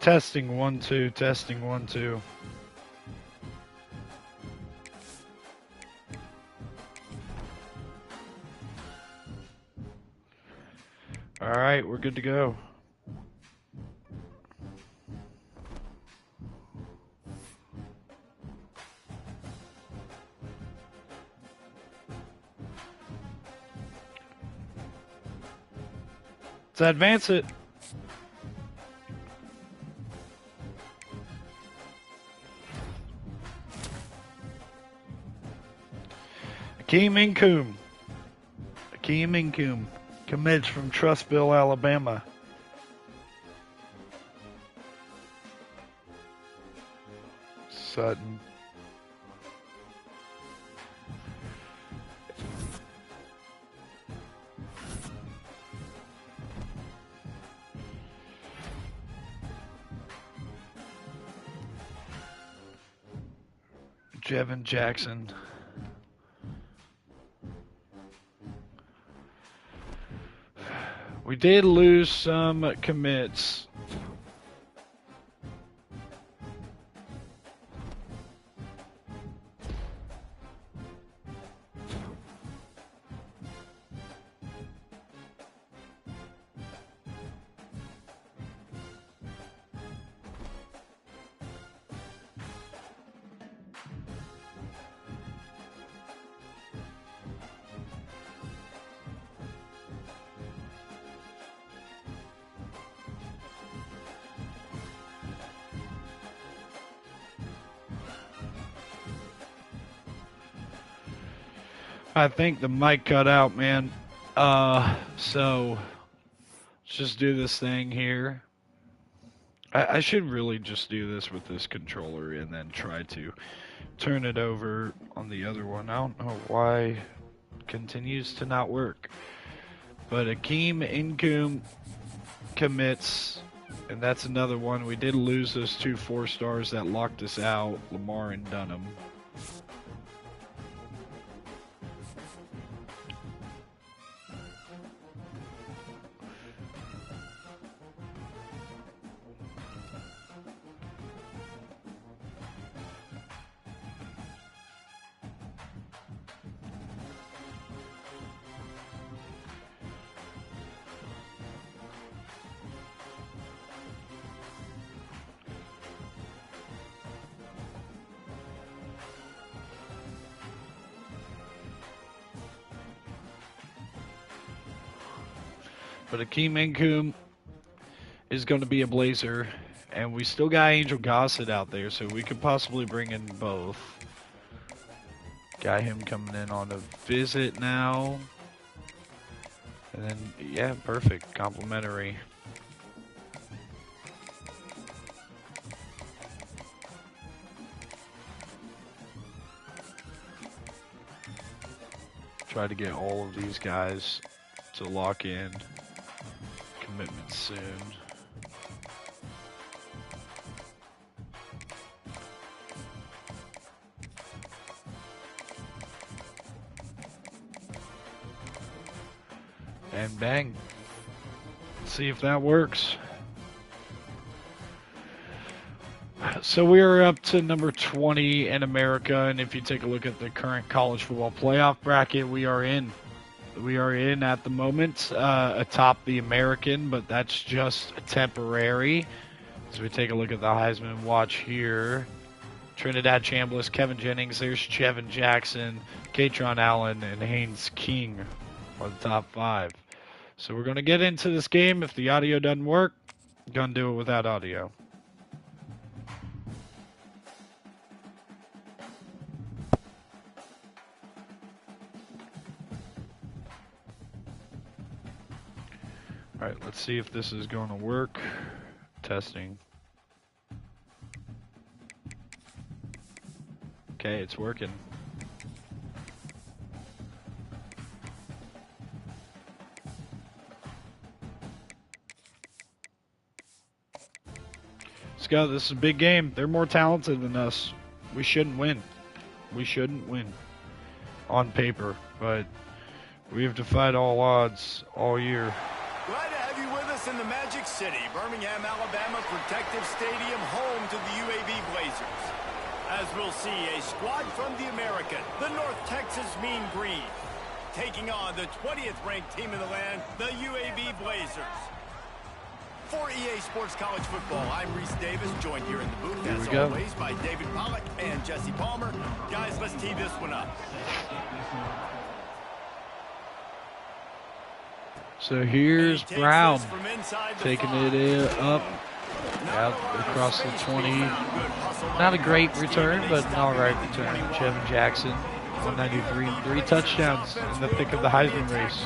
Testing 1 2, testing 1 2. All right, we're good to go. Let's advance it. Akeem Incoom commits from Trustville, Alabama. Sutton. Jevin Jackson. We did lose some commits. I think the mic cut out, man. So let's just do this thing here. I should really just do this with this controller and then try to turn it over on the other one. I don't know why it continues to not work. But Akeem Incoom commits, and that's another one. We did lose those 2 4-stars that locked us out, Lamar and Dunham. But Akeem Incoom is going to be a Blazer, and we still got Angel Gossett out there, so we could possibly bring in both. Got him coming in on a visit now. And then, yeah, perfect. Complimentary. Try to get all of these guys to lock in. Commitment soon. And bang. See if that works. So we are up to number 20 in America, and if you take a look at the current college football playoff bracket, we are in. We are in at the moment, atop the American, but that's just temporary. As we take a look at the Heisman watch here, Trinidad Chambliss, Kevin Jennings, there's Jevin Jackson, Katron Allen, and Haynes King are the top 5. So we're going to get into this game. If the audio doesn't work, I'm going to do it without audio. Alright, let's see if this is going to work. Testing. Okay, it's working. Let's go. This is a big game. They're more talented than us. We shouldn't win. We shouldn't win on paper, but we have defied all odds all year. Glad to have you with us in the Magic City, Birmingham, Alabama, Protective Stadium, home to the UAB Blazers. As we'll see, a squad from the American, the North Texas Mean Green, taking on the 20th ranked team in the land, the UAB Blazers. For EA Sports College Football, I'm Reese Davis, joined here in the booth, as always, by David Pollack and Jesse Palmer. Guys, let's tee this one up. So here's Brown taking it up out across the 20. Not a great return, but an all right return. Jevin Jackson, 193, 3 touchdowns in the thick of the Heisman race.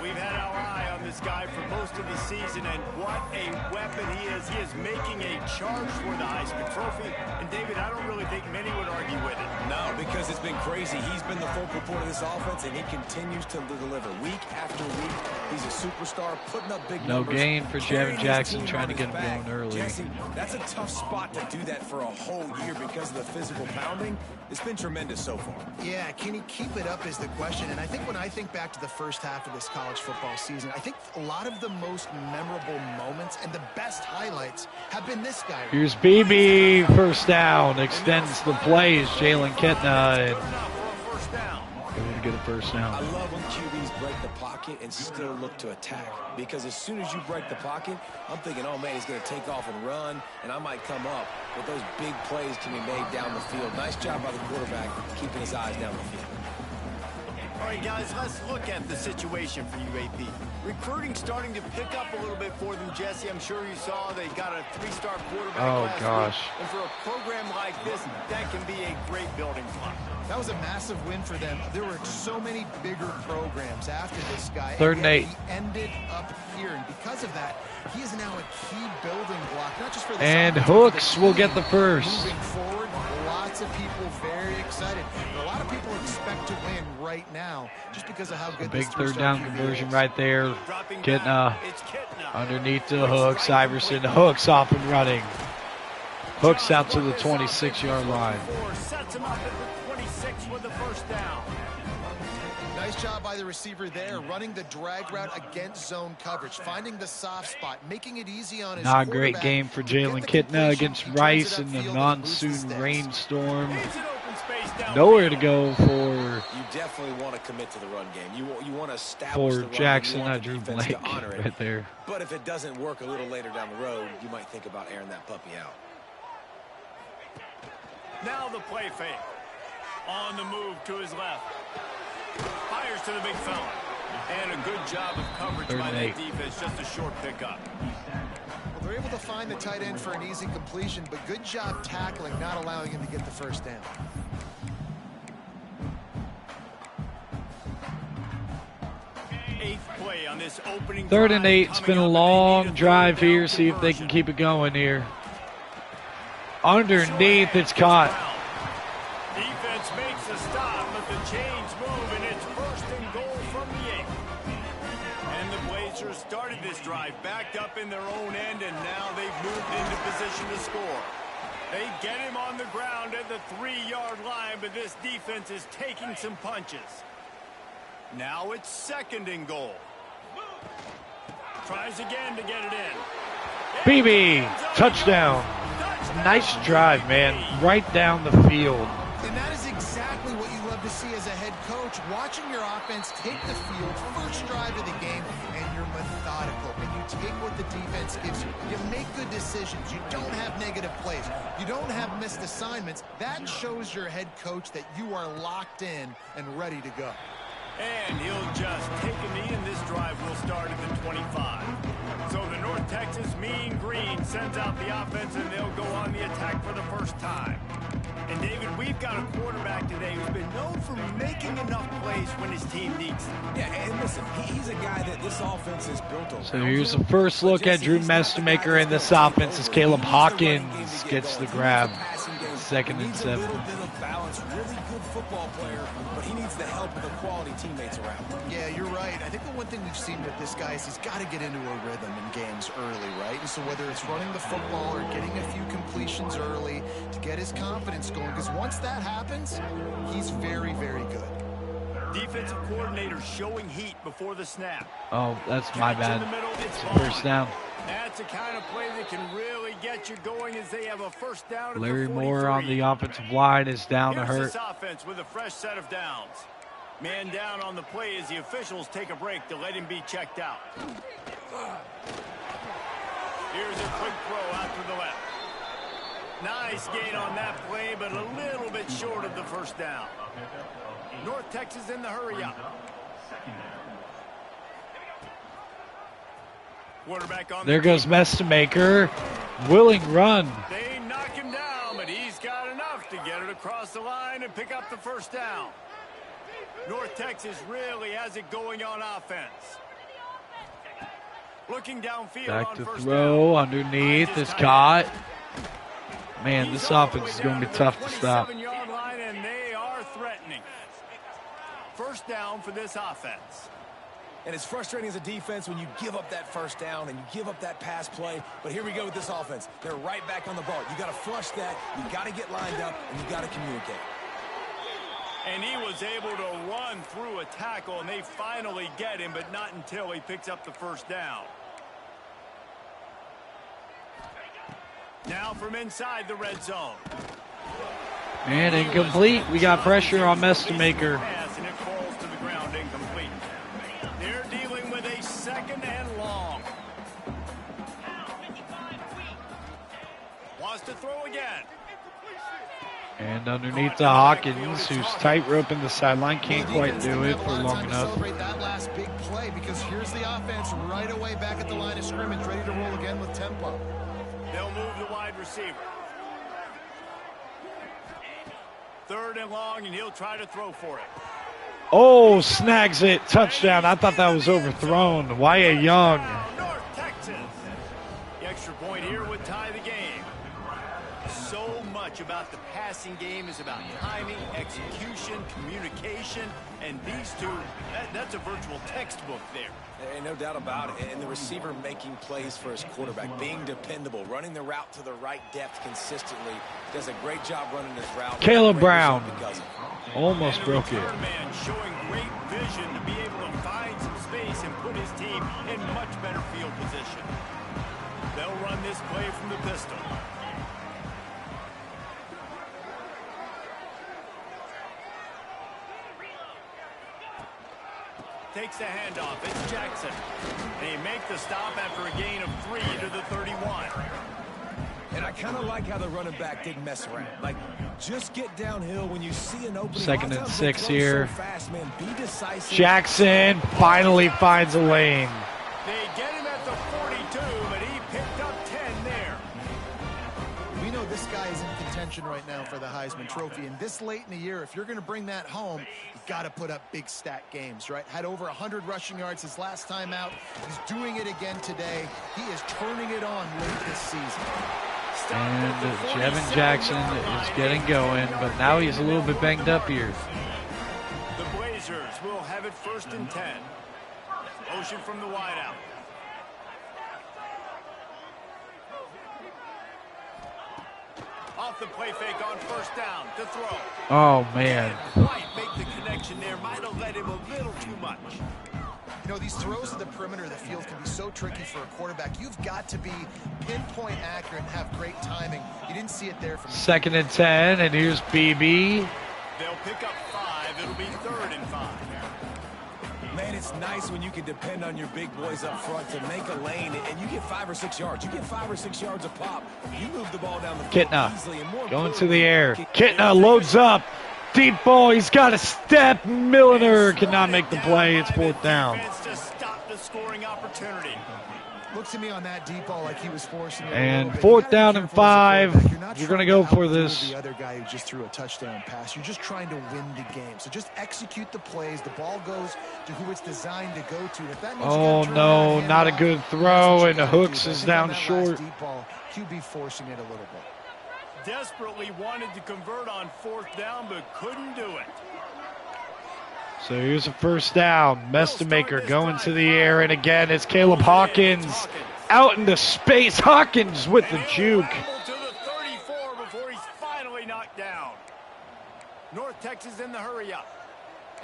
We've had our eye on this guy for most of the season, and what a weapon he is. He is making a charge for the Heisman Trophy. And David, I don't really think many would argue with it. No, because it's been crazy. He's been the focal point of this offense, and he continues to deliver week after week. He's a superstar, putting up big numbers. No gain for Jevin Jackson, trying to get him going early. Jesse, that's a tough spot to do that for a whole year because of the physical pounding. It's been tremendous so far. Yeah, can he keep it up is the question. And I think when I think back to the first half of this college football season, I think a lot of the most memorable moments and the best highlights have been this guy. Here's BB, first down, extends the plays, Jalen Ketna, and going to get a first down. I love when QBs break the pocket and still look to attack, because as soon as you break the pocket, I'm thinking, oh man, he's going to take off and run, and I might come up. But those big plays can be made down the field. Nice job by the quarterback keeping his eyes down the field. All right, guys, let's look at the situation for UAB. Recruiting starting to pick up a little bit for them, Jesse. I'm sure you saw they got a 3-star quarterback last week. And for a program like this, that can be a great building block. That was a massive win for them. There were so many bigger programs after this guy. 3rd and 8. He ended up here, and because of that, he is now a key building block, not just for this and offense, Hooks will get the first. Moving forward, lots of people very excited. But a lot of people expect to win right now just because of how good Big this 3rd down conversion is. right there. Getting underneath to Hooks. Iverson, Hooks off and running. Hooks out to the 26-yard line. Sets him up at the 26 with the first down. Nice job by the receiver there, running the drag route against zone coverage, finding the soft spot, making it easy on his Not a great game for Jalen Kitna against Rice in the monsoon rainstorm. Nowhere to go for. You definitely want to commit to the run game. You want to establish the run. Jackson, not Drew Blake right there. But if it doesn't work a little later down the road, you might think about airing that puppy out. Now the play fake. On the move to his left. Fires to the big fella. And a good job of coverage by that defense. Just a short pickup. Well, they're able to find the tight end for an easy completion, but good job tackling, not allowing him to get the first down. Eighth play on this opening 3rd and 8. It's been a long drive here. See if they can keep it going here. Underneath, it's caught. Defense makes a stop, but the chains move, and it's 1st and goal from the 8. And the Blazers started this drive backed up in their own end, and now they've moved into position to score. They get him on the ground at the 3-yard line, but this defense is taking some punches. Now it's 2nd and goal. Tries again to get it in. BB, touchdown. Nice drive, man. Right down the field. And that is exactly what you love to see as a head coach. Watching your offense take the field, first drive of the game, and you're methodical. And you take what the defense gives you. You make good decisions. You don't have negative plays. You don't have missed assignments. That shows your head coach that you are locked in and ready to go. And he'll just take a knee, and this drive will start at the 25. So the North Texas Mean Green sends out the offense, and they'll go on the attack for the first time. And David, we've got a quarterback today who's been known for making enough plays when his team needs them. Yeah, and listen, he's a guy that this offense is built on. So here's the first look at Drew Mestermaker in this offense as Caleb Hawkins gets the grab. 2nd and 7. A little bit of balance, really good football player, but he needs the help of the quality teammates around. Yeah, you're right. I think the one thing we've seen with this guy is he's got to get into a rhythm in games early, right? And so whether it's running the football or getting a few completions early to get his confidence going, because once that happens, he's very, very good. Defensive coordinator showing heat before the snap. Oh, that's my bad. It's first down. That's the kind of play that can really get you going as they have a first down at Larry the 43. Moore on the offensive line is down to Here's hurt. this offense with a fresh set of downs. Man down on the play as the officials take a break to let him be checked out. Here's a quick throw out to the left. Nice gain on that play, but a little bit short of the first down. North Texas in the hurry up. Quarterback on There goes Mestemaker. Willing run. They knock him down, but he's got enough to get it across the line and pick up the first down. North Texas really has it going on offense. Looking downfield Back on to first throw. down. Underneath is caught. Man, this offense is going to be tough to stop. 27-yard line, and they are threatening. First down for this offense. And it's frustrating as a defense when you give up that first down and you give up that pass play. But here we go with this offense. They're right back on the ball. You got to flush that. You got to get lined up, and you got to communicate. And he was able to run through a tackle, and they finally get him, but not until he picks up the first down. Now from inside the red zone. And incomplete. We got pressure on Mestemaker. Pass, and it falls to the ground incomplete. They're dealing with a second and long. Wants to throw again. And underneath to Hawkins, who's tight roping the sideline, can't quite do it for long enough. Celebrate that last big play because here's the offense right away back at the line of scrimmage, ready to roll again with tempo. They'll move the wide receiver. Third and long, and he'll try to throw for it. Oh, snags it. Touchdown. I thought that was overthrown. Wyatt Young. North Texas. The extra point here would tie the game. So much about the passing game is about timing, execution, communication, and these two, that's a virtual textbook there. And no doubt about it. And the receiver making plays for his quarterback, being dependable, running the route to the right depth consistently, does a great job running his route. Caleb Brown almost And broke the it. return man showing great vision to be able to find some space and put his team in much better field position. They'll run this play from the pistol. Takes the handoff. It's Jackson. They make the stop after a gain of 3 to the 31. And I kind of like how the running back didn't mess around. Like, just get downhill when you see an opening. Second and 6 so here. fast, man. Be decisive. Jackson finally finds a lane. They get him at the 42, but he picked up 10 there. We know this guy is in contention right now for the Heisman Trophy, and this late in the year, if you're going to bring that home, you've got to put up big stat games, right? Had over 100 rushing yards his last time out. He's doing it again today. He is turning it on late this season. And Jevin Jackson is getting going, but now he's a little bit banged up here. The Blazers will have it first and 10. Motion from the wideout. Off the play fake on first down to throw. Oh, man. Didn't quite make the connection there. Might have led him a little too much. You know, these throws to the perimeter of the field can be so tricky for a quarterback. You've got to be pinpoint accurate and have great timing. You didn't see it there from Second and 10, and here's BB. They'll pick up 5. It'll be 3rd and 5. Man, it's nice when you can depend on your big boys up front to make a lane, and you get 5 or 6 yards. You get 5 or 6 yards a pop. You move the ball down the field easily. And more Kitna going to the air. Kitna loads up. Deep ball. He's got a step. Milliner cannot make the play. It's 4th down. To stop the scoring opportunity. Looks to me on that deep ball like he was forcing it And a little bit. 4th You gotta down be and careful as a 5. quarterback. You're not You're going to trying go for outdo this. The other guy who just threw a touchdown pass. You're just trying to win the game. So just execute the plays. The ball goes to who it's designed to go to. If that means you Oh, gotta turn no, that not a handoff, good that's throw, what you and gotta do. Hooks But I is think down on that last short. deep ball, QB forcing it a little bit. Desperately wanted to convert on 4th down, but couldn't do it. So here's a first down. Mestemaker going to the air, and again it's Caleb Hawkins out into space. Hawkins with the juke. To the 34 before he's finally knocked down. North Texas in the hurry up.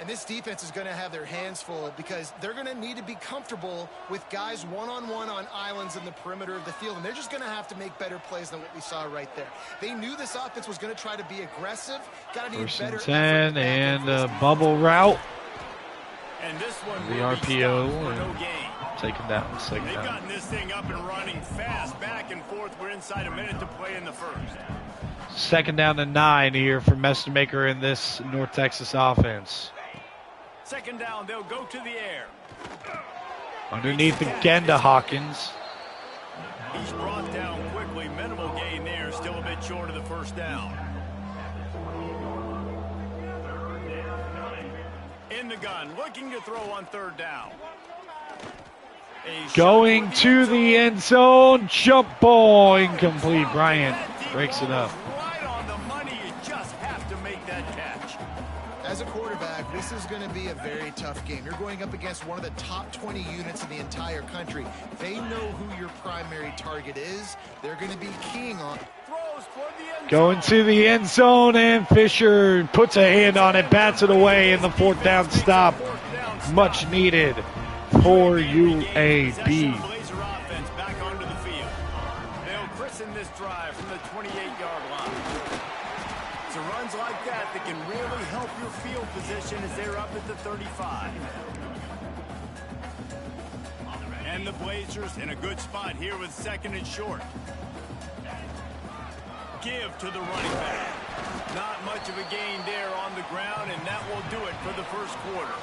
And this defense is going to have their hands full because they're going to need to be comfortable with guys one-on-one on islands in the perimeter of the field. And they're just going to have to make better plays than what we saw right there. They knew this offense was going to try to be aggressive. Got to need better First and 10 and a bubble route. And this one The RPO and no gain. taken down. Second They've down. gotten this thing up and running fast, back and forth. We're inside a minute to play in the first. Second down and 9 here for Messermaker in this North Texas offense. Second down, they'll go to the air. Underneath again to Hawkins. He's brought down quickly. Minimal gain there. Still a bit short of the first down. In the gun, looking to throw on third down. Going to the end zone. Jump ball incomplete. Bryant breaks it up. Right on the money. You just have to make that catch. As a quarterback, this is going to be a very tough game. You're going up against one of the top 20 units in the entire country. They know who your primary target is. They're going to be keying on. Throws for the end Going zone. to the end zone, and Fisher puts a hand on it, bats it away in the fourth down stop. Much needed for UAB. Blazer offense back onto the field. They'll christen this drive from the 28-yard line. It's runs like that can really help your field position as they're up at the 35. And the Blazers in a good spot here with second and short. Give to the running back. Not much of a gain there on the ground, and that will do it for the first quarter.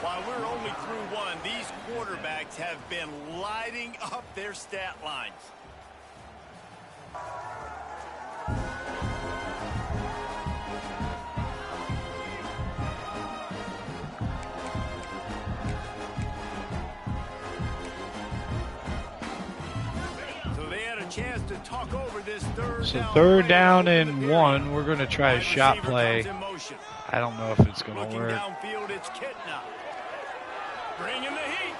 While we're only through one, these quarterbacks have been lighting up their stat lines. So they had a chance to talk over this So third down and 1. We're going to try a shot play. I don't know if it's going to Looking work. downfield, it's Kitna. Bringing the heat.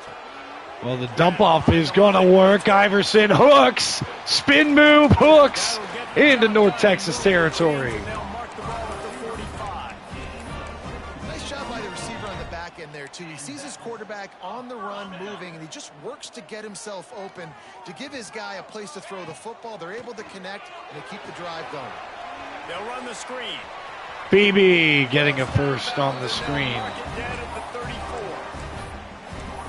Well, the dump off is going to work. Iverson hooks, spin move, hooks into North Texas territory. They'll mark the ball at the 45. Nice job by the receiver on the back end there, too. He sees his quarterback on the run moving, and he just works to get himself open to give his guy a place to throw the football. They're able to connect, and they keep the drive going. They'll run the screen. BB getting a first on the screen. Mark it down at the 34.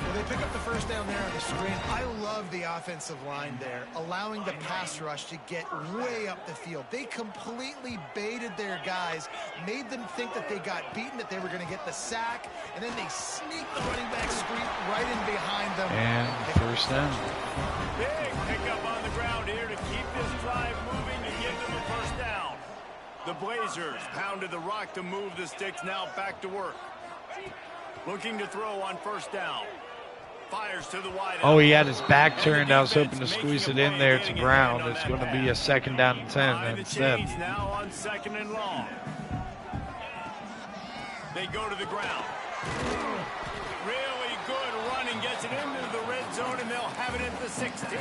Well, they pick up the first down there on the screen. I love the offensive line there, allowing the pass rush to get way up the field. They completely baited their guys, made them think that they got beaten, that they were going to get the sack, and then they sneaked the running back screen right in behind them. And first down. Big pickup on the ground here to keep this drive moving and give them a first down. The Blazers pounded the rock to move the sticks, now back to work. Looking to throw on first down. Fires to the wide. Oh, he had his back turned. I was hoping to squeeze it in there to Brown. It's going to be a second down and 10 instead. Now on second and long. They go to the ground. Really good running, gets it into the red zone, and they'll have it at the 16.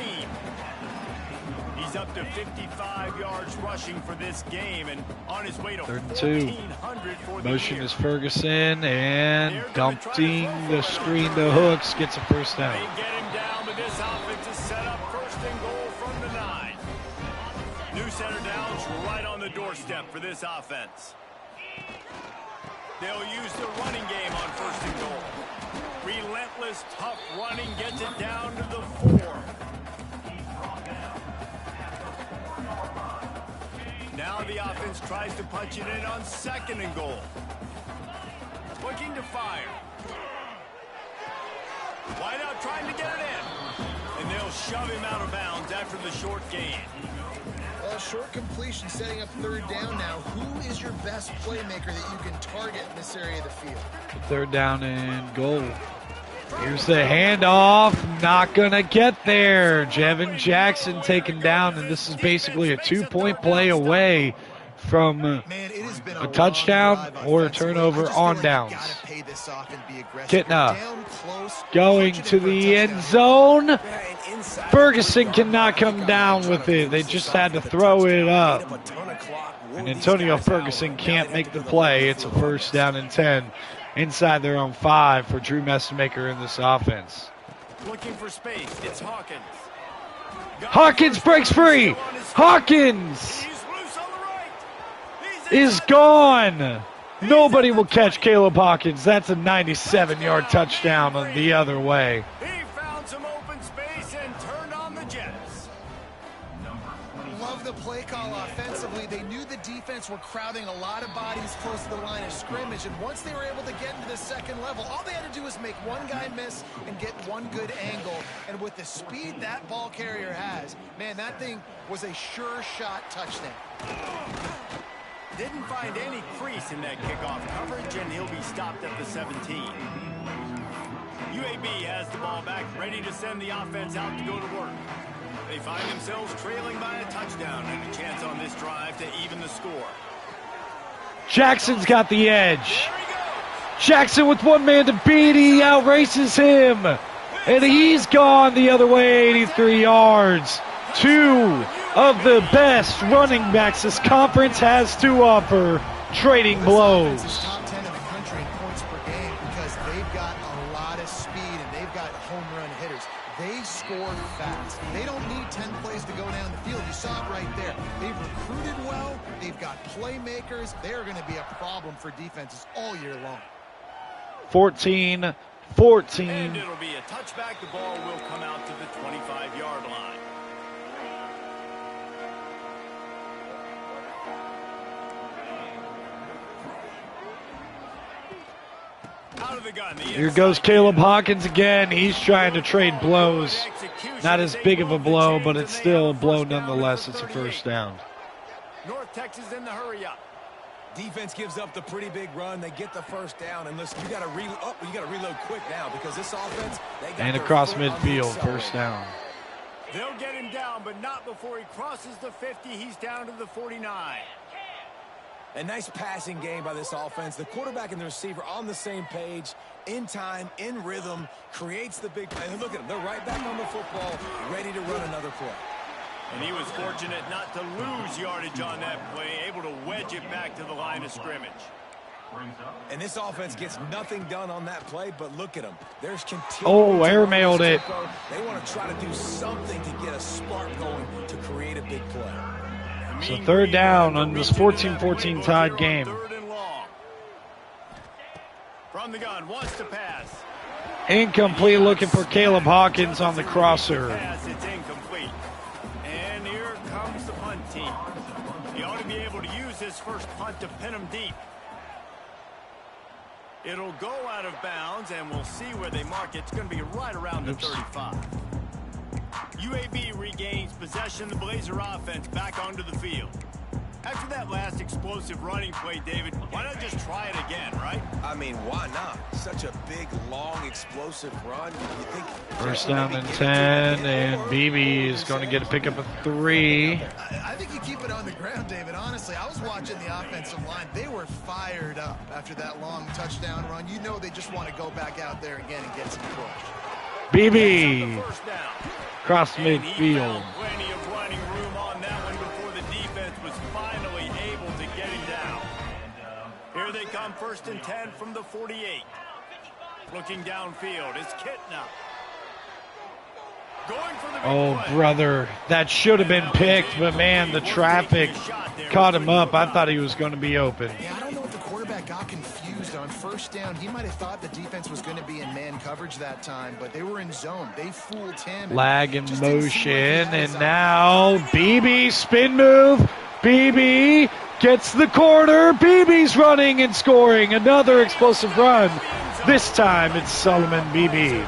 He's up to 55 yards rushing for this game and on his way to 3rd and 2. 1,400 for the Motion year. is Ferguson, and dumping the screen to Hooks gets a first They down. get him down, but this offense is set up first and goal from the 9. New center downs right on the doorstep for this offense. They'll use the running game on first and goal. Relentless, tough running gets it down to the 4. Now the offense tries to punch it in on second and goal. Looking to fire. Wide out trying to get it in. And they'll shove him out of bounds after the short gain. Short completion setting up third down now. Who is your best playmaker that you can target in this area of the field? 3rd down and goal. Here's the handoff. Not going to get there. Jevin Jackson taken down, and this is basically a 2-point play away from a touchdown or a turnover on downs. Kitna going to the end zone. Ferguson cannot come down with it. They just had to throw it up. And Antonio Ferguson can't make the play. It's a first down and 10 inside their own 5 for Drew Messmaker in this offense. Looking for space. It's Hawkins. Hawkins breaks free. Hawkins He's loose on the right. is gone. Nobody will catch Caleb Hawkins. That's a 97-yard touchdown on the other way. He found some open space and turned on the Jets. Love the play call offensively. They knew the defense were crowding a lot of bodies close to the line of scrimmage, and once they were able to get into the second level, all they had to do was make one guy miss and get one good angle. And with the speed that ball carrier has, man, that thing was a sure shot touchdown. Didn't find any crease in that kickoff coverage, and he'll be stopped at the 17. UAB has the ball back, ready to send the offense out to go to work. They find themselves trailing by a touchdown and a chance on this drive to even the score. Jackson's got the edge. There he goes. Jackson with one man to beat. He outraces him. And he's gone the other way, 83 yards. 2 of the best running backs this conference has to offer, trading blows. Top 10 in the country in points per game because they've got a lot of speed and they've got home run hitters. They score fast. They don't need 10 plays to go down the field. You saw it right there. They've recruited well. They've got playmakers. They're going to be a problem for defenses all year long. 14-14. And it'll be a touchback. The ball will come out to the 25-yard line. Out of the gun. Here goes Caleb Hawkins again. He's trying to trade blows. Not as big of a blow, but it's still a blow nonetheless. It's a first down. North Texas in the hurry up. Defense gives up the pretty big run. They get the first down, and listen, you got to reload quick now because this offense. They got And their across foot on the midfield, accelerator. first down. They'll get him down, but not before he crosses the 50. He's down to the 49. A nice passing game by this offense. The quarterback and the receiver on the same page, in time, in rhythm, creates the big play. And look at them. They're right back on the football, ready to run another play. And he was fortunate not to lose yardage on that play, able to wedge it back to the line of scrimmage. And this offense gets nothing done on that play, but look at them. There's continuing. Oh, airmailed it. They want to try to do something to get a spark going to create a big play. So third down on this 14-14 tied game. Third and long. From the gun, wants to pass. Incomplete, looking for Caleb Hawkins on the crosser. Pass, it's incomplete. And here comes the punt team. He ought to be able to use his first punt to pin him deep. It'll go out of bounds, and we'll see where they mark it. It's going to be right around the 35. UAB regains possession. The Blazer offense back onto the field. After that last explosive running play, David, why not just try it again, right? I mean, why not? Such a big, long, explosive run. You think First down and 10, and BB is going to get a pick up of 3. I think you keep it on the ground, David. Honestly, I was watching the offensive line. They were fired up after that long touchdown run. You know they just want to go back out there again and get some push. BB First down. across And he midfield. found plenty of running room on that one before the defense was finally able to get him down. Here they come, first and 10 from the 48. Looking downfield, it's Kitna. Going for the big Oh, play. brother, that should have been picked, but man, the traffic caught him up. I thought he was going to be open. Yeah, I don't know if the quarterback got confused on first down. He might have thought the defense was going to be in man coverage that time, but they were in zone. They fooled him. Lag in Just didn't see what he motion, had and as a- now BB spin move. BB gets the corner. BB's running and scoring another explosive run. This time it's Solomon BB.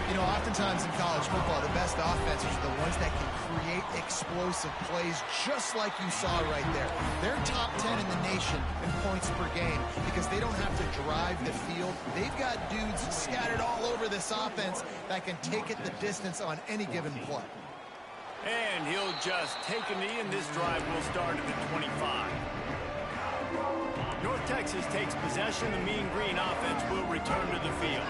You know, oftentimes in college football, the best offenses are the ones that can create explosive plays just like you saw right there. They're top 10 in the nation in points per game because they don't have to drive the field. They've got dudes scattered all over this offense that can take it the distance on any given play. And he'll just take a knee, and this drive will start at the 25. North Texas takes possession. The Mean Green offense will return to the field.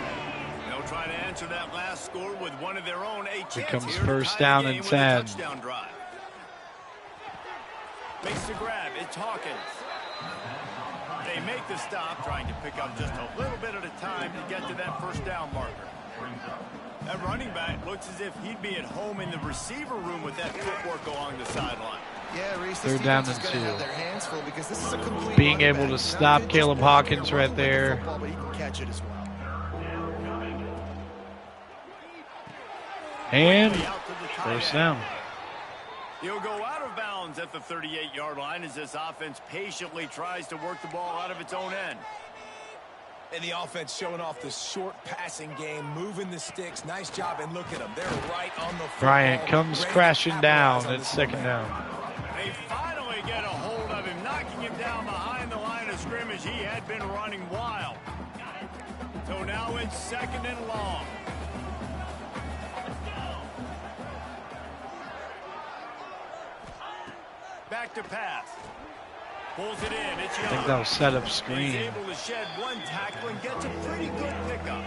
They'll try to answer that last score with one of their own. A chance comes here to first tie the down game and with a 10. touchdown drive. Makes the grab. It's Hawkins. They make the stop, trying to pick up just a little bit at a time to get to that first down marker. That running back looks as if he'd be at home in the receiver room with that footwork along the sideline. Yeah, Reese, they're down to 2. Their hands full because this is a complete being able to stop Caleb Hawkins right there. Football, but he can catch it as well. And first down. He'll go out of bounds at the 38-yard line as this offense patiently tries to work the ball out of its own end. And the offense showing off the short passing game, moving the sticks. Nice job, and look at them. They're right on the football. Bryant comes crashing down. It's second down. They finally get a hold of him, knocking him down behind the line of scrimmage. He had been running wild. So now it's second and long. Back to pass. Pulls it in. It's Young. I think that was set up He's screen. able to shed one tackle and gets a pretty good pickup.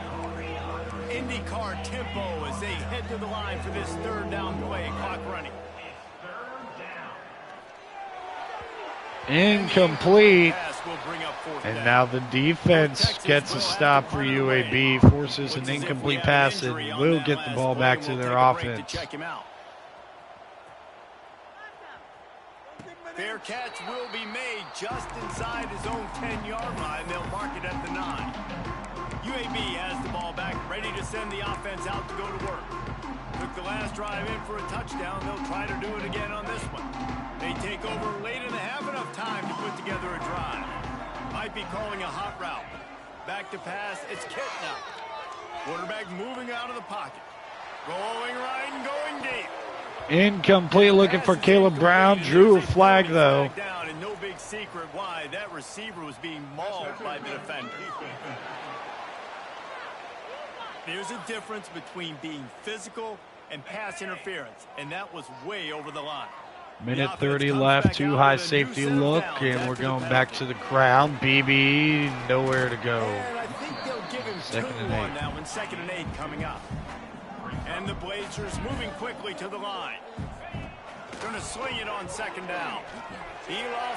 IndyCar tempo as they head to the line for this third down play. Clock running. Incomplete. Pass will bring up fourth And down. now the defense gets a stop for UAB, forces an incomplete pass, and will get the ball back to their offense. Fair catch will be made just inside his own 10-yard line. They'll mark it at the 9. UAB has the ball back, ready to send the offense out to go to work. Took the last drive in for a touchdown. They'll try to do it again on this one. They take over late and they have enough time to put together a drive. Might be calling a hot route. Back to pass, it's Kitna. Quarterback moving out of the pocket. Rolling right and going deep. Incomplete, looking for Caleb Brown. Drew a flag, though. Down, and no big secret why that receiver was being mauled by the defender. There's a difference between being physical and pass interference, and that was way over the line. Minute 30 left, too high safety look, and we're going back to the ground. BB, nowhere to go. And I think they'll give him Second and 8. on that one. Second and 8 coming up. And the Blazers moving quickly to the line. Going to sling it on second down.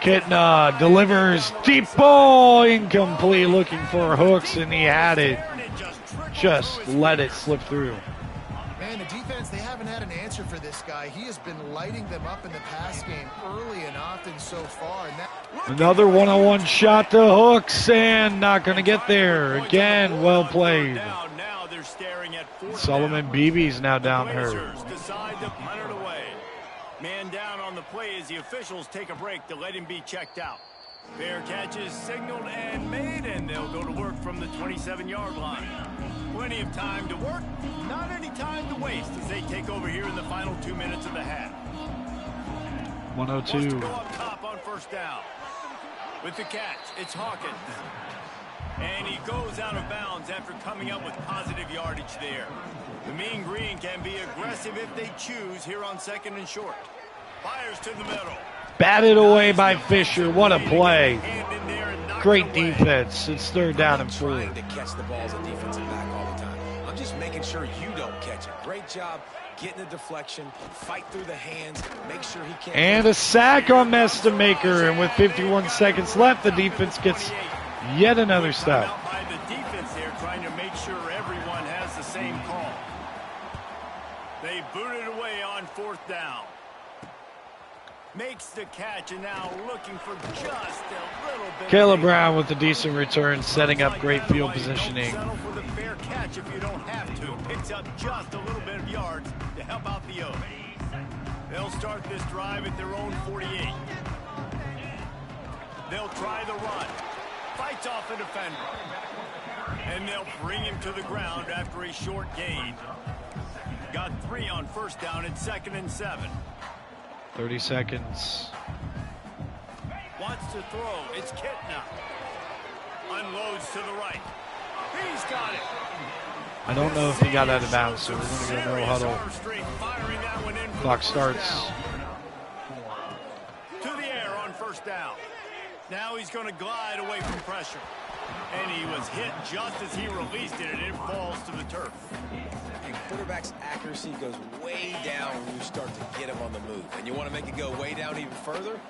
Kitna delivers deep ball, incomplete, looking for hooks, and he had it. Just let it slip through. Man, the defense, they haven't had an answer for this guy. He has been lighting them up in the pass game early and often so far. And Another one-on-one shot to Hooks, and not going to get there. Again, well played. Solomon Beebe's now down hurt. Decide to punt it away. Man down on the play as the officials take a break to let him be checked out. Fair catch is signaled and made, and they'll go to work from the 27-yard line. Plenty of time to work, not any time to waste as they take over here in the final 2 minutes of the half. 102. Go up top on first down. With the catch, it's Hawkins. And he goes out of bounds after coming up with positive yardage there. The Mean Green can be aggressive if they choose here on second and short. Fires to the middle. Batted away by Fisher. What a play. Great defense. It's third down and 4. Trying to catch the ball as a defensive back all the time. I'm just making sure you don't catch it. Great job getting a deflection, fight through the hands, make sure he can't. And a sack on Mestamaker. And with 51 seconds left, the defense gets yet another stop. By the defense there, trying to make sure everyone has the same call. They boot it away on fourth down. Makes the catch and now looking for just a little bit. Caleb Brown with a decent return, setting up great field positioning. Settle for the fair catch if you don't have to. Picks up just a little bit of yards to help out the O's. They'll start this drive at their own 48. They'll try the run. Fights off the defender. And they'll bring him to the ground after a short gain. Got 3 on first down and second and 7. 30 seconds. Wants to throw. It's Kitna. Unloads to the right. He's got it. I don't know if he got out of bounds, so we're going to go no huddle. Clock starts. To the air on first down. Now he's going to glide away from pressure. And he was hit just as he released it, and it falls to the turf. And quarterback's accuracy goes way down when you start to get him on the move. And you want to make it go way down even further?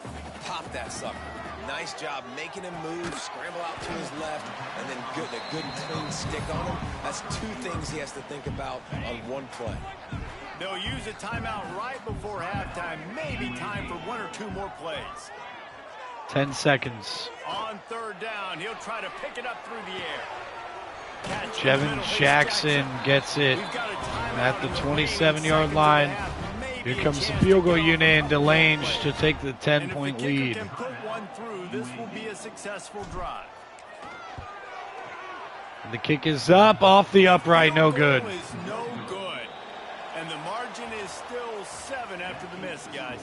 Pop that sucker. Nice job making him move, scramble out to his left, and then a good and clean stick on him. That's two things he has to think about on one play. They'll use a timeout right before halftime. Maybe time for one or two more plays. 10 seconds. On third down, he'll try to pick it up through the air. Jevin Jackson gets it at the 27-yard line. Here comes the field goal unit, and Delange to take the 10-point lead. This will be a successful drive. The kick is up, off the upright, no good. Is no good. And the margin is still 7 after the miss, guys.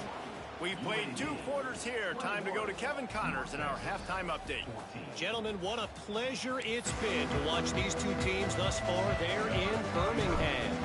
We've played 2 quarters here. Time to go to Kevin Connors in our halftime update. Gentlemen, what a pleasure it's been to watch these two teams thus far there in Birmingham.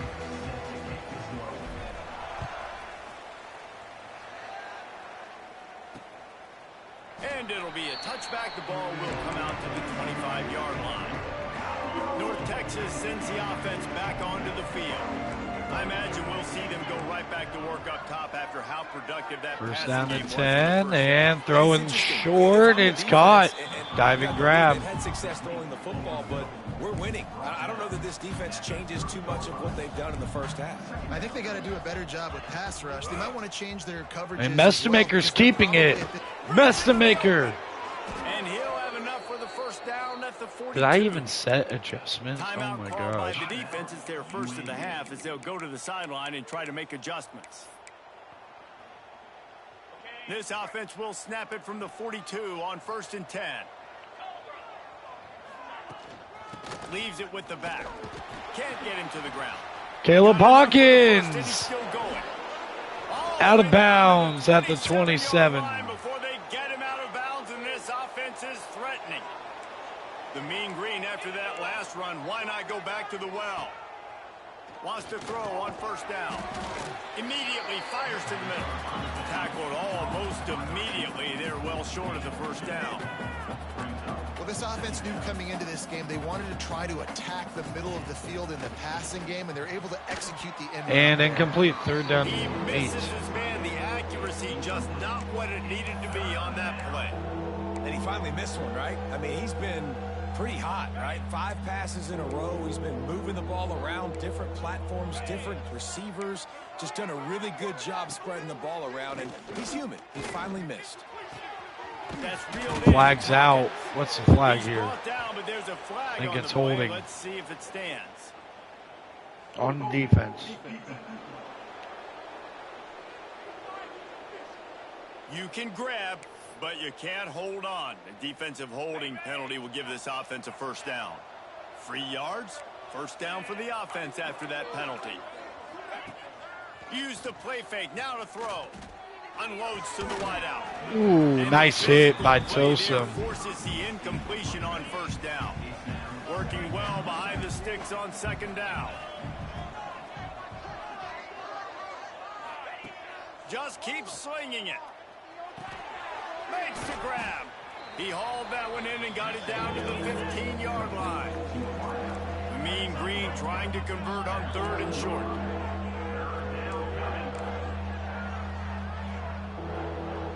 And it'll be a touchback. The ball will come out to the 25-yard line. North Texas sends the offense back onto the field. I imagine we'll see them go right back to work up top after how productive that first passing down game to was 10, and throwing short. It's caught. Diving grab. They've had success throwing the football, but we're winning. I don't know that this defense changes too much of what they've done in the first half. I think they got to do a better job with pass rush. They might want to change their coverage. And Mestemaker's keeping it. Mestemaker. And he'll have enough for the first down at the 42. Did I even set adjustments? Oh Timeout my called gosh. by the defense. It's their first of the half as they'll go to the sideline and try to make adjustments. This offense will snap it from the 42 on 1st and 10. Leaves it with the back. Can't get him to the ground. Caleb Hawkins Still going. out of bounds at the 27. Before they get him out of bounds, and this offense is threatening. The Mean Green after that last run. Why not go back to the well? Wants to throw on 1st down. Immediately fires to the middle. Tackled almost immediately. They're well short of the 1st down. Well, this offense knew coming into this game they wanted to try to attack the middle of the field in the passing game, and they're able to execute the end. And incomplete. 3rd down, He 8. misses his man. The accuracy just not what it needed to be on that play. And he finally missed one, right? I mean, he's been pretty hot, right? 5 passes in a row. He's been moving the ball around, different platforms, different receivers. Just done a really good job spreading the ball around, and he's human. He finally missed. That's real. Flag's out. What's the flag He's here? brought down, but there's a flag I think on it's the play. holding. Let's see if it stands. On defense. You can grab, but you can't hold on. A defensive holding penalty will give this offense a 1st down. 3 yards, 1st down for the offense after that penalty. Use the play fake, now to throw. Unloads to the wideout. Ooh, nice hit by Tosa. Forces the incompletion on 1st down. Working well behind the sticks on 2nd down. Just keeps swinging it. Makes the grab. He hauled that one in and got it down to the 15-yard line. The Mean Green trying to convert on 3rd and short.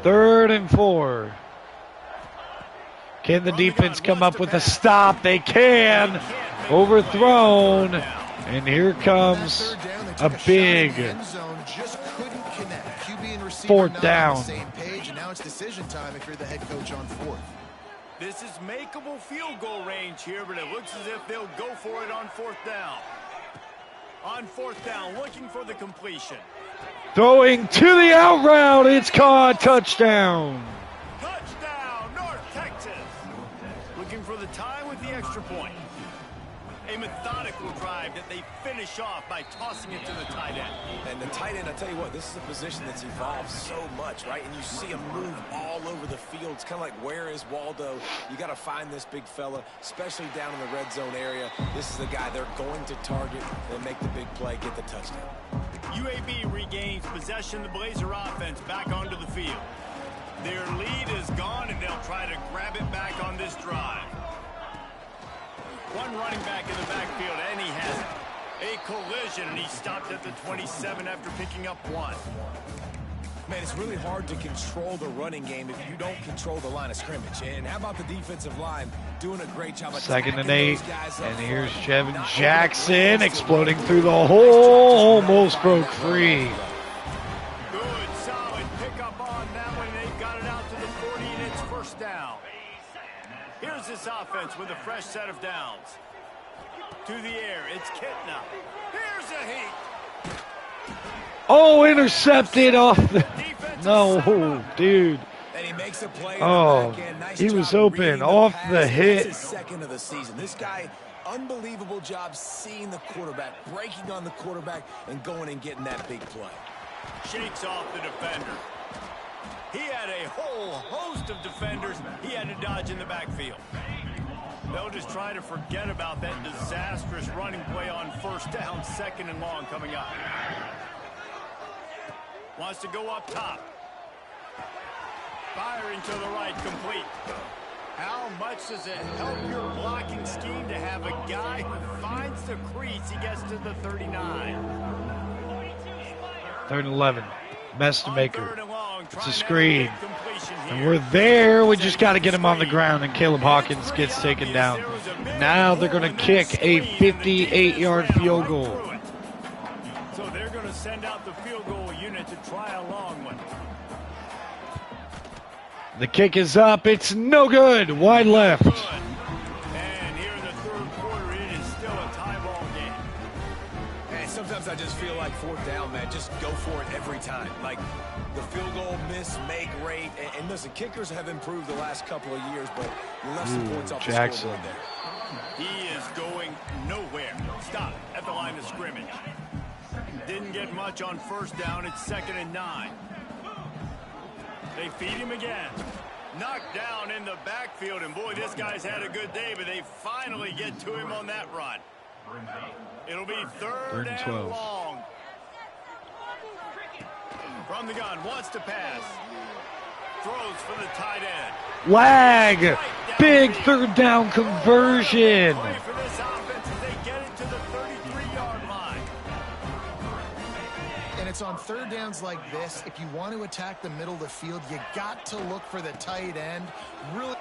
Third and 4. Can the defense come up with a stop? They can. Overthrown. And here comes a big 4th down. Same page, and now it's decision time if you're the head coach on 4th. This is makeable field goal range here, but it looks as if they'll go for it on 4th down. On 4th down, looking for the completion. Throwing to the out route. It's caught. Touchdown. Touchdown, North Texas. Looking for the tie with the extra point. A methodical drive that they finish off by tossing it to the tight end. And the tight end, I tell you what, this is a position that's evolved so much, right? And you see him move all over the field. It's kind of like, where is Waldo? You got to find this big fella, especially down in the red zone area. This is the guy they're going to target and make the big play, get the touchdown. UAB regains possession. The Blazer offense back onto the field. Their lead is gone, and they'll try to grab it back on this drive. one running back in the backfield, and he has it. A collision, and he stopped at the 27 after picking up 1. Man, it's really hard to control the running game if you don't control the line of scrimmage. And how about the defensive line doing a great job of 2nd and 8, and here's Jevin Not Jackson exploding through the hole, almost broke free. Good, solid pickup on that one. They've got it out to the 40, and it's first down. Here's this offense with a fresh set of downs. To the air, it's Kitna. Here's a heat. Oh, intercepted off the... No, dude. And he makes a play. Oh, nice he was job open reading off pass. the hit. That's his 2nd of the season. This guy, unbelievable job seeing the quarterback, breaking on the quarterback, and going and getting that big play. Shakes off the defender. He had a whole host of defenders he had to dodge in the backfield. They'll just try to forget about that disastrous running play on first down, 2nd and long coming up. Wants to go up top. Firing to the right, complete. How much does it help your blocking scheme to have a guy who finds the crease? He gets to the 39. 3rd and 11. Mess to On maker. 3rd and long, It's a trying to screen. have a big completion And here. we're there. We just got to get him on the ground, and Caleb Hawkins gets taken down. Now they're going to kick a 58-yard field goal. So they're going to send out the field goal unit to try a long one. The kick is up. It's no good. Wide left. Good. And here in the 3rd quarter, it is still a tie ball game. And sometimes I just feel like 4th down, man, just go for it every time. Like the field goal miss, make rate. And listen, kickers have improved the last couple of years, but you left some points off Jackson. the scoreboard there. He is going nowhere. Stop at the line of scrimmage. Didn't get much on first down. It's 2nd and 9. They feed him again. Knocked down in the backfield, and boy, this guy's had a good day, but they finally get to him on that run. It'll be 3rd and 12. long. From the gun, wants to pass. Throws for the tight end. Lag. Big 3rd down conversion. Play for this offense as they get it to the 33-yard line. And it's on 3rd downs like this. If you want to attack the middle of the field, you got to look for the tight end. Really.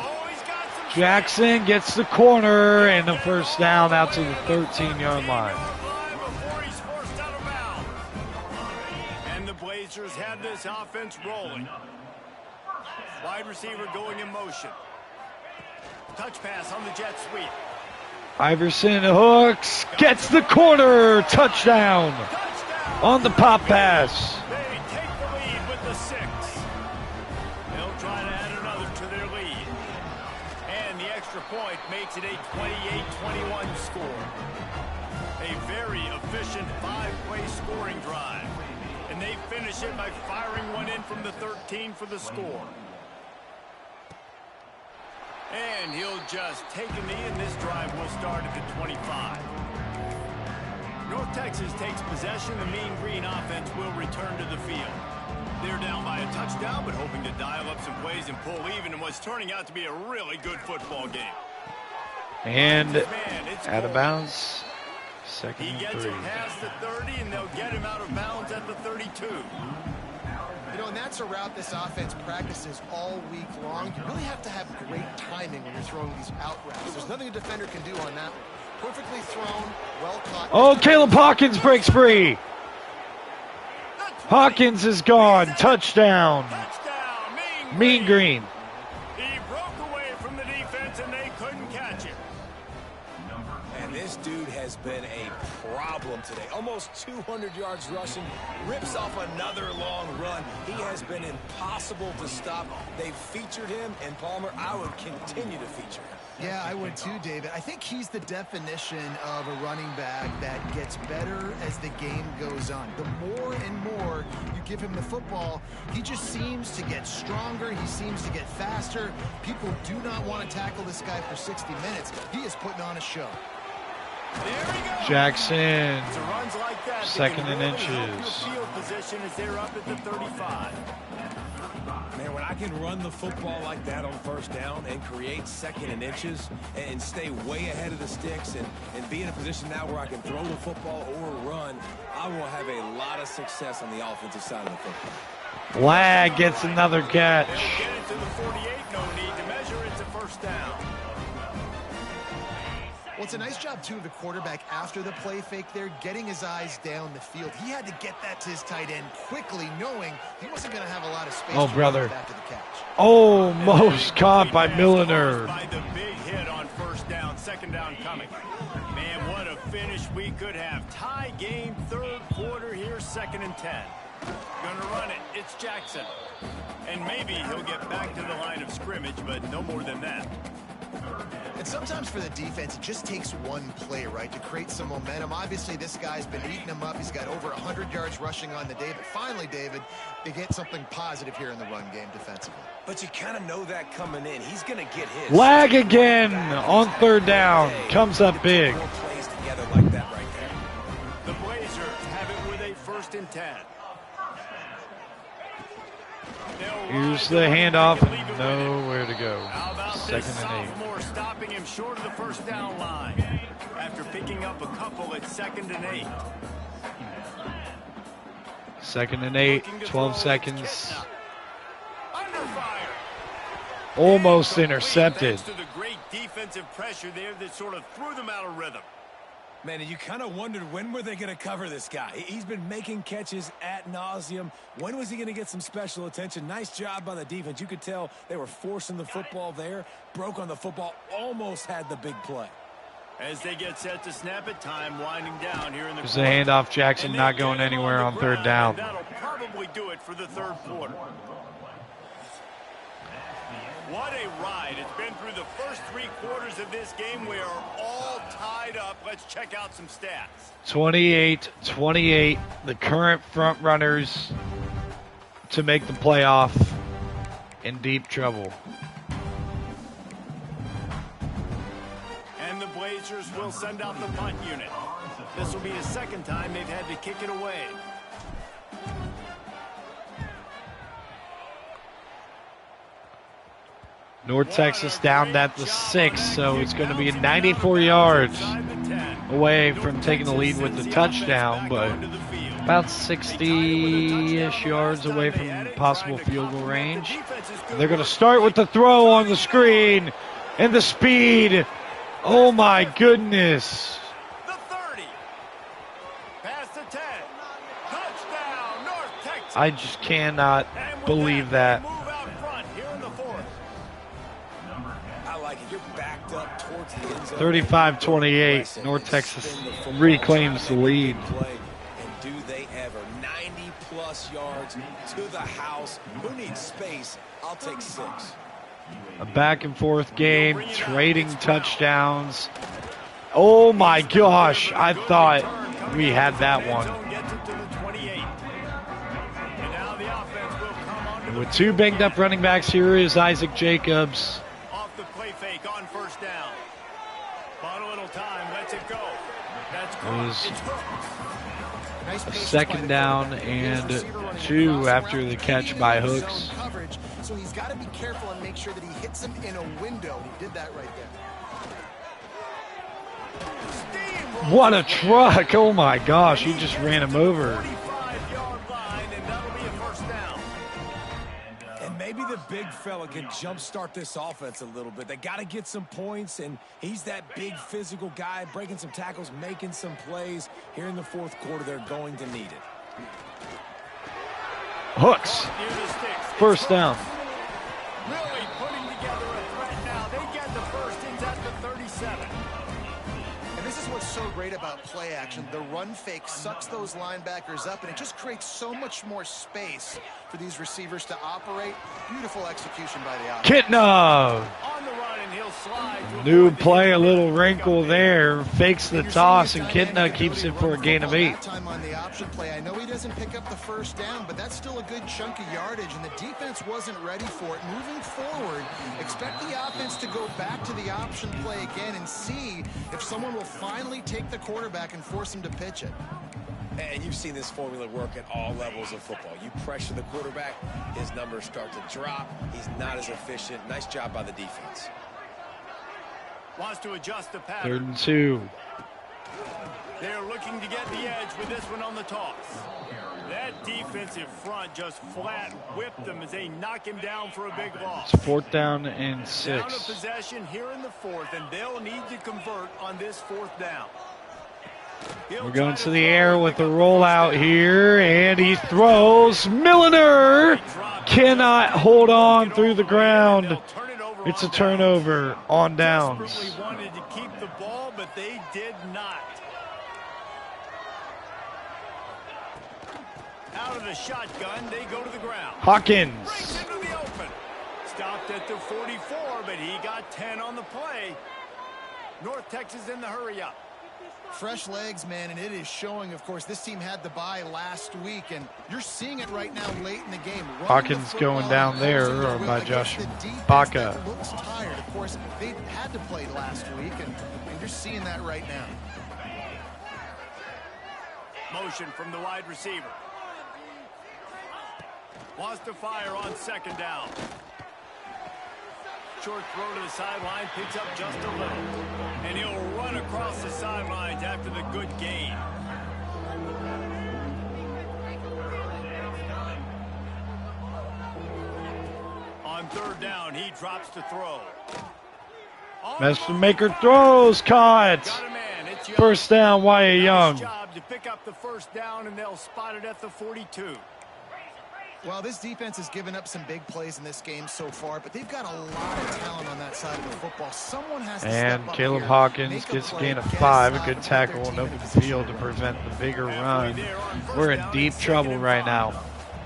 Oh, he's got some. Jackson gets the corner and the first down out to the 13-yard line. Before he's forced out of bounds. And the Blazers have this offense rolling. Wide receiver going in motion. Touch pass on the jet sweep. Iverson hooks, gets the corner, touchdown Touchdown. on the pop pass. They take the lead with the 6. They'll try to add another to their lead. And the extra point makes it a 28-21 score. A very efficient 5-play scoring drive. And they finish it by firing one in from the 13 for the score. And he'll just take a knee, and this drive will start at the 25. North Texas takes possession. The Mean Green offense will return to the field. They're down by a touchdown, but hoping to dial up some plays and pull even in what's turning out to be a really good football game. And Man, it's out of goal. bounds, 2nd He and gets 3. it past the 30, and they'll get him out of bounds at the 32. You know, and that's a route this offense practices all week long. You really have to have great timing when you're throwing these out routes. There's nothing a defender can do on that one. Perfectly thrown, well caught. Oh, Caleb Hawkins breaks free. Hawkins is gone. Touchdown. Touchdown, Mean Green. He broke away from the defense, and they couldn't catch him. And this dude has been a problem today. Almost 200 yards rushing, rips off another long run. He has been impossible to stop. They've featured him, and Palmer, I would continue to feature him. Yeah, I would too, David. I think he's the definition of a running back that gets better as the game goes on. The more and more you give him the football, he just seems to get stronger. He seems to get faster. People do not want to tackle this guy for 60 minutes. He is putting on a show. There he goes. Jackson. So runs like that, 2nd and really help your inches. field position as they're up at the 35. Man, when I can run the football like that on first down and create 2nd and inches and stay way ahead of the sticks and be in a position now where I can throw the football or run, I will have a lot of success on the offensive side of the football. Lag gets another catch. They'll get it to the 48. No need to measure. It's a first down. Well, it's a nice job, too, of the quarterback after the play fake there, getting his eyes down the field. He had to get that to his tight end quickly, knowing he wasn't going to have a lot of space Oh, brother. after the catch. Almost caught by Milliner. By the big hit on first down, 2nd down coming. Man, what a finish we could have. Tie game, 3rd quarter here, 2nd and 10. Gonna run it. It's Jackson. And maybe he'll get back to the line of scrimmage, but no more than that. And sometimes for the defense, it just takes one play, right, to create some momentum. Obviously, this guy's been eating them up. He's got over 100 yards rushing on the day. But finally, David, they get something positive here in the run game defensively. But you kind of know that coming in. He's going to get his. Lag again on 3rd down. Comes up big. 4 plays together like that right there. The Blazers have it with a 1st and 10. Here's the handoff. Nowhere to go. How about 2nd this and 8. sophomore stopping him short of the first down line after picking up a couple at 2nd and 8. 2nd and 8. 12 seconds. Under fire. Almost intercepted. Thanks to the great defensive pressure there that sort of threw them out of rhythm. Man, you kind of wondered when were they going to cover this guy. He's been making catches ad nauseum. When was he going to get some special attention? Nice job by the defense. You could tell they were forcing the football there. Broke on the football. Almost had the big play. As they get set to snap it, time winding down here in the There's the handoff. Jackson not going anywhere on 3rd down. That'll probably do it for the 3rd quarter. What a ride. It's been through the first 3 quarters of this game. We are all tied up. Let's check out some stats. 28-28. The current front runners to make the playoff in deep trouble. And the Blazers will send out the punt unit. This will be the 2nd time they've had to kick it away. North Texas down at the 6, so it's going to be 94 yards away from taking the lead with the touchdown, but about 60-ish yards away from possible field goal range. They're going to start with the throw on the screen and the speed. Oh my goodness. The 30. Past the 10. Touchdown, North Texas. I just cannot believe that. Move out front here in the 4th. I like it. You're backed up towards the end zone. 35-28. North Texas reclaims the lead. And do they ever. 90-plus yards to the house. Who needs space? I'll take 6. A back and forth game, trading touchdowns. Oh my gosh, I thought we had that one. And with 2 banged up running backs, here is Isaac Jacobs. Off the play fake on first down. Bought a little time, lets it go. That's It was 2nd down and 2 after the catch by Hooks. So he's got to be careful and make sure that he hits him in a window. He did that right there. What a truck. Oh my gosh, he just ran him over. 45-yard line, and that'll be a first down. And maybe the big fella can jumpstart this offense a little bit. They got to get some points, and he's that big physical guy, breaking some tackles, making some plays. Here in the 4th quarter, they're going to need it. Hooks. First down. Really putting together a threat now. They get the first. It's at the 37. And this is what's so great about play action. The run fake sucks those linebackers up, and it just creates so much more space for these receivers to operate. Beautiful execution by the offense. Kitna. On the run, and he'll slide. New play, a little wrinkle there. Fakes the toss, and Kitna keeps it for a gain of 8. Time on the option play. I know he doesn't pick up the first down, but that's still a good chunk of yardage, and the defense wasn't ready for it. Moving forward, expect the offense to go back to the option play again and see if someone will finally take the quarterback and force him to pitch it. And you've seen this formula work at all levels of football. You pressure the quarterback, his numbers start to drop. He's not as efficient. Nice job by the defense. Wants to adjust the pattern. 3rd and 2. They're looking to get the edge with this one on the toss. That defensive front just flat whipped them as they knock him down for a big loss. It's 4th down and 6. Down to possession here in the 4th, and they'll need to convert on this 4th down. We're going to the air with the rollout here, and he throws. Milliner cannot hold on through the ground. It's a turnover on downs. Desperately wanted to keep the ball, but they did not. Out of the shotgun, they go to the ground. Hawkins. Breaks into the open. Stopped at the 44, but he got 10 on the play. North Texas in the hurry up. Fresh legs, man, and it is showing, of course. This team had the bye last week, and you're seeing it right now late in the game. Hawkins going down there by Josh Baca. Looks tired. Of course, they had to play last week, and you're seeing that right now. Motion from the wide receiver. Wants to fire on 2nd down. Short throw to the sideline, picks up just a little. And he'll run across the sidelines after the good gain. On 3rd down, he drops to throw. Maker throws, caught. 1st down, Wyatt Young. Nice job to pick up the 1st down, and they'll spot it at the 42. Well, this defense has given up some big plays in this game so far, but they've got a lot of talent on that side of the football. Someone has to step up Caleb here, Hawkins gets a gain of 5. A good tackle and open field to prevent the bigger run. We're in deep trouble right now.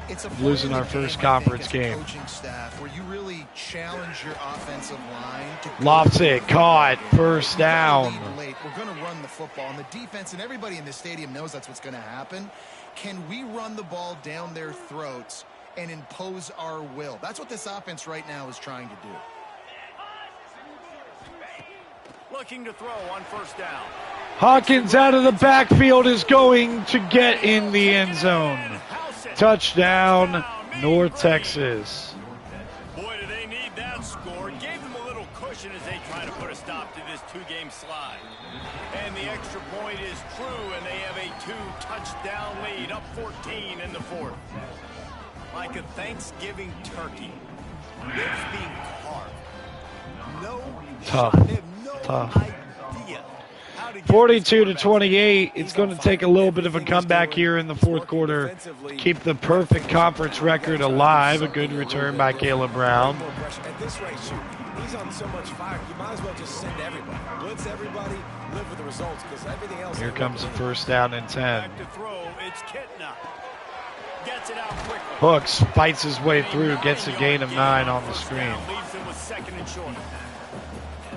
It's losing our first conference game. Coaching staff where you really challenge your offensive line to Lofts it, caught, 1st down. We're going to run the football, and the defense and everybody in the stadium knows that's what's going to happen. Can we run the ball down their throats and impose our will? That's what this offense right now is trying to do. Looking to throw on 1st down. Hawkins out of the backfield is going to get in the end zone. Touchdown, North Texas. Boy, do they need that score. Gave them a little cushion as they try to put a stop to this 2-game slide. And the extra point is true, and they have a 2-touchdown lead, up 14 in the 4th. Like a Thanksgiving turkey. Ribs being carved. No Tough. shot. They have no Tough. idea how to get 42-28. It's going to take a little bit of a comeback here in the 4th quarter to keep the perfect conference record alive. A good return by Caleb Brown. At this rate, shoot, he's on so much fire. You might as well just send everybody. Blitz everybody, live with the results, because everything else. Here comes the 1st down and 10. back to throw. It's Kitna. Gets it out quickly. Hooks fights his way through, gets a gain of 9 on the screen. Leaves them with 2nd and short.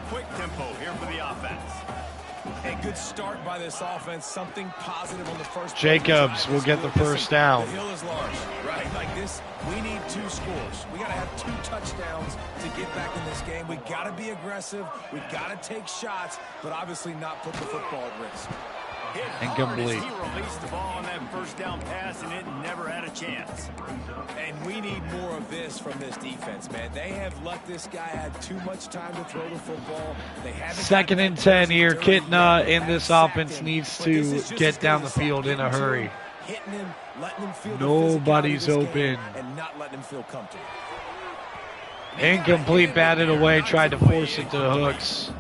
Quick tempo here for the offense. A good start by this offense. Something positive on the first. Jacobs will get the 1st down. The hill is large, right? Like this, we need 2 scores. We got to have 2 touchdowns to get back in this game. We got to be aggressive. We got to take shots, but obviously not put the football at risk. Hit Incomplete. hard as he released the ball on that 1st down pass, and it never had a chance. And we need more of this from this defense, man. They have let this guy have too much time to throw the football. They haven't 2nd and 10 here. Kitna in this offense needs to get down the field in a hurry. Hitting him, letting him feel Nobody's open. and not letting him feel comfortable. Incomplete, batted away, tried to force it to Hooks.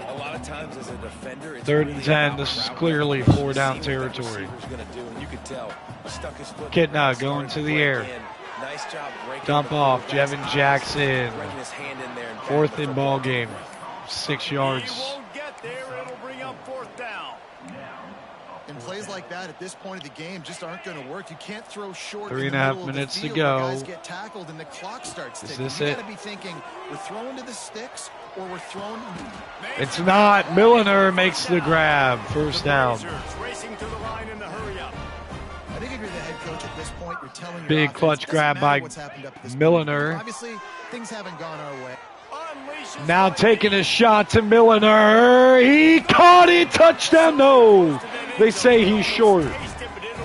A lot of times as a defender, it's 3rd really and 10. about This is route clearly running. 4-down See what that territory. receiver's gonna do, and you could tell, stuck his foot Kitna going to the air. Nice job breaking Dump the off, quarterback's Jevin eyes, Jackson. breaking his hand in there and 4th batting the and ball football. game. 6 He yards. won't get there. It'll bring up 4th down. And plays like that at this point of the game just aren't going to work. You can't throw short. 3.5 minutes to go. Guys get tackled and the clock starts ticking. this you it? got to be thinking we're throwing to the sticks or we're throwing. It's not. Milliner makes the grab. 1st down. Blazers racing to the line in the hurry up. I think if you're the head coach at this point, you're telling your Big offense, clutch it doesn't grab matter by what's happened up to this Milliner. point. Obviously, things haven't gone our way. Unleashes Now the taking a shot to Milliner. He caught it. Touchdown. No. They say he's short. Chased it, but it'll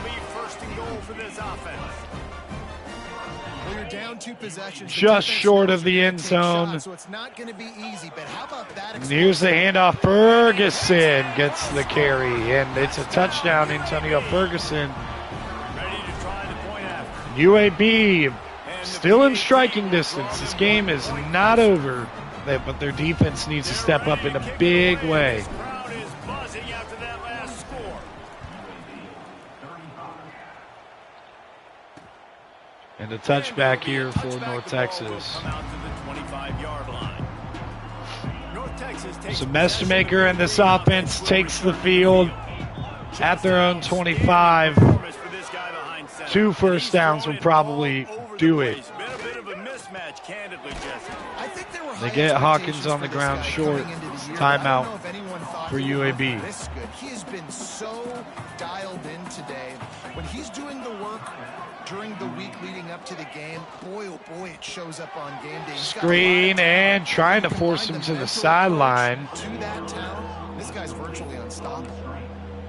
instructions. just short of the end zone. So it's not going to be easy, but how about that? And here's the handoff. Ferguson gets the carry, and it's a touchdown. Antonio Ferguson. Ready to try the point after. UAB still in striking distance. This game is not over, but their defense needs to step up in a big way. This crowd is buzzing after that last score. And a touchback here for North Texas. Come out to the 25-yard line. North Texas takes Semester Maker and this offense takes the field at their own 25. for this guy behind center. 2 first downs will probably All over the do it. place. Been a bit of a mismatch, candidly, Jesse. I think there were They high get Hawkins expectations on the for this ground guy short. coming into the year, Timeout but I don't know if anyone thought for he would UAB. look this good. He has been so dialed in today. When he's doing the work during the week leading up to the game, boy, oh boy, it shows up on game day. He's got a lot of Screen talent. and trying to You force combine him to the mental sideline. approach to that town, this guy's virtually unstoppable.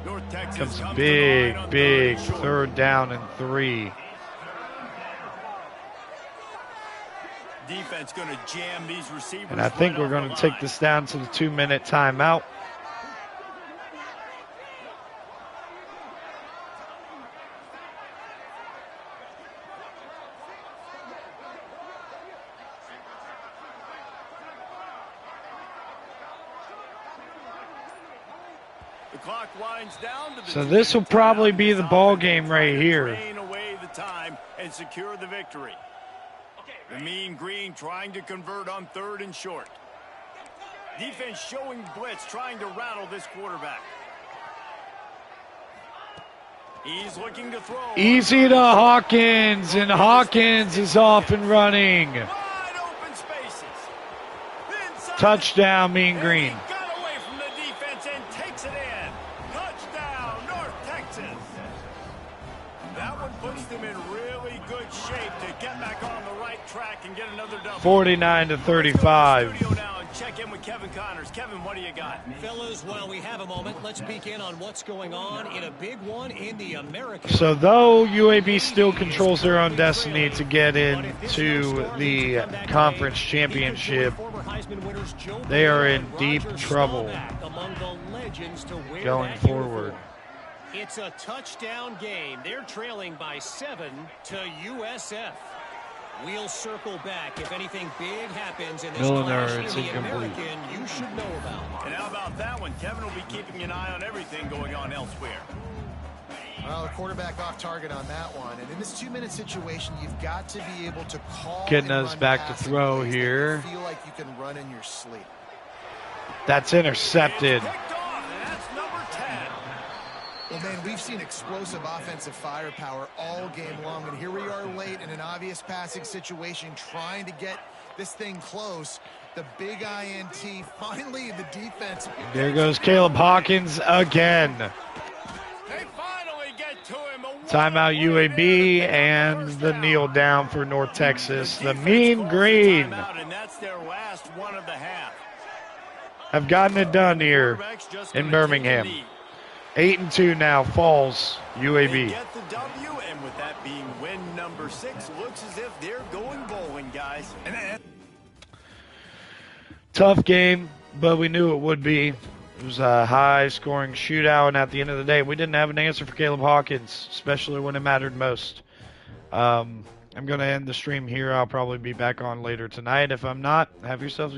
North Texas Comes a comes to the big, line on big third and short. 3rd down and 3. Defense going to jam these receivers. And I think right we're off going the to take line. this down to the 2-minute timeout. The clock winds down to the So this will 2-minute probably timeout. be the This ball offense game is right trying to here. drain away the time and secure the victory. The Mean Green trying to convert on 3rd and short. Defense showing blitz, trying to rattle this quarterback. He's looking to throw. Easy to Hawkins, and Hawkins is off and running. Wide open spaces. Inside. Touchdown, Mean And Green. he got away from the defense and takes it in. Touchdown, North Texas. That one puts them in really good shape to get back on the right track and get another double. 49 to Let's go to the 35. studio now and check in with Kevin Connors. Kevin, what do you got? Fellas, while we have a moment, let's peek in on what's going on in a big one in the American. So though UAB still controls their own destiny to get into the conference championship, they are in deep trouble going forward. It's a touchdown game. They're trailing by 7 to USF. We'll circle back if anything big happens in this Milner, clash it's in the incomplete. American you should know about. And how about that one? Kevin will be keeping an eye on everything going on elsewhere. Well, the quarterback off target on that one. And in this 2-minute situation, you've got to be able to call Getting and us run back to passing throw plays that here. you feel like you can run in your sleep. That's intercepted. It's picked off, and that's number 10. Well, man, we've seen explosive offensive firepower all game long, and here we are late in an obvious passing situation trying to get this thing close. The big INT, finally the defense. There goes Caleb Hawkins again. They finally get to him. Timeout UAB and the kneel down for North Texas. The Mean Green And that's their last one of the half. have gotten it done here Quarterback's just in gonna Birmingham. take the lead. 8-2 now, falls They UAB. get the W, and with that being win number 6, looks as if they're going bowling, guys. And Tough game, but we knew it would be. It was a high-scoring shootout, and at the end of the day, we didn't have an answer for Caleb Hawkins, especially when it mattered most. I'm going to end the stream here. I'll probably be back on later tonight. If I'm not, have yourselves a good